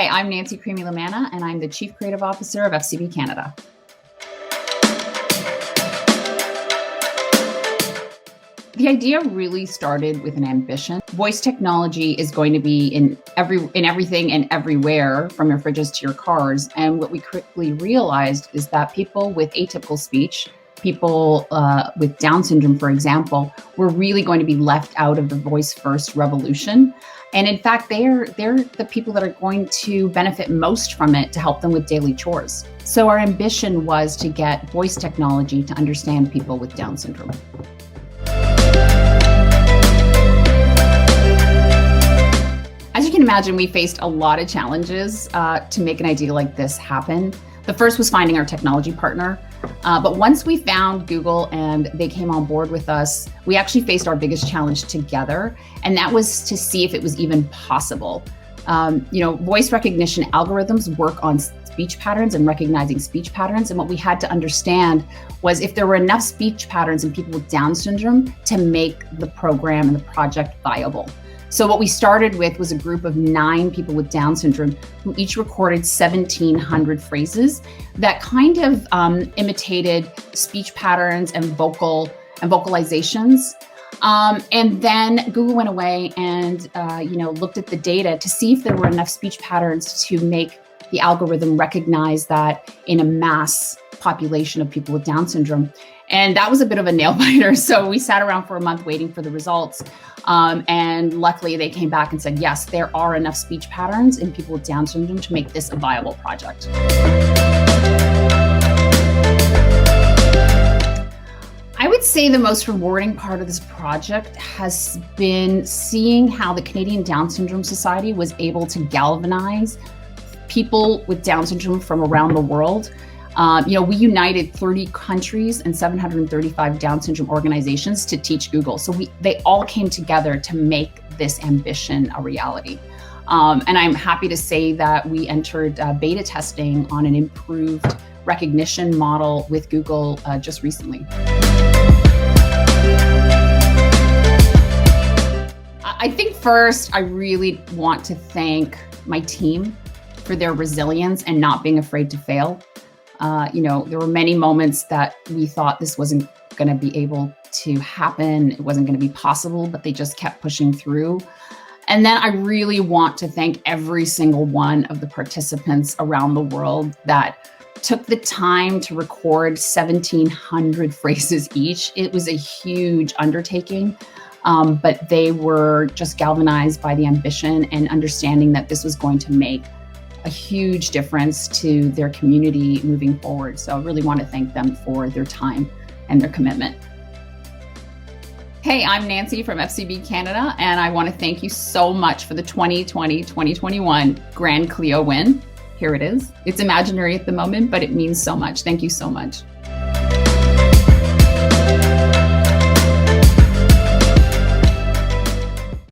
Hi, I'm Nancy Creamy Lamanna, and I'm the Chief Creative Officer of FCB Canada. The idea really started with an ambition. Voice technology is going to be in everything and everywhere, from your fridges to your cars. And what we quickly realized is that people with atypical speech, people with Down syndrome, for example, were really going to be left out of the voice first revolution. And in fact, they're the people that are going to benefit most from it to help them with daily chores. So our ambition was to get voice technology to understand people with Down syndrome. As you can imagine, we faced a lot of challenges to make an idea like this happen. The first was finding our technology partner. But once we found Google and they came on board with us, we actually faced our biggest challenge together. And that was to see if it was even possible. Voice recognition algorithms work on speech patterns and recognizing speech patterns. And what we had to understand was if there were enough speech patterns in people with Down syndrome to make the program and the project viable. So what we started with was a group of 9 people with Down syndrome who each recorded 1,700 phrases that kind of imitated speech patterns and vocalizations. And then Google went away and looked at the data to see if there were enough speech patterns to make the algorithm recognize that in a mass population of people with Down syndrome. And that was a bit of a nail biter. So we sat around for a month waiting for the results. And luckily they came back and said, yes, there are enough speech patterns in people with Down syndrome to make this a viable project. I would say the most rewarding part of this project has been seeing how the Canadian Down Syndrome Society was able to galvanize people with Down syndrome from around the world. We united 30 countries and 735 Down syndrome organizations to teach Google. So they all came together to make this ambition a reality. And I'm happy to say that we entered beta testing on an improved recognition model with Google just recently. I think first, I really want to thank my team for their resilience and not being afraid to fail. There were many moments that we thought this wasn't going to be able to happen. It wasn't going to be possible, but they just kept pushing through. And then I really want to thank every single one of the participants around the world that took the time to record 1,700 phrases each. It was a huge undertaking, but they were just galvanized by the ambition and understanding that this was going to make a huge difference to their community moving forward. So I really want to thank them for their time and their commitment. Hey, I'm Nancy from FCB Canada, and I want to thank you so much for the 2020-2021 Grand Clio win. Here it is. It's imaginary at the moment, but it means so much. Thank you so much.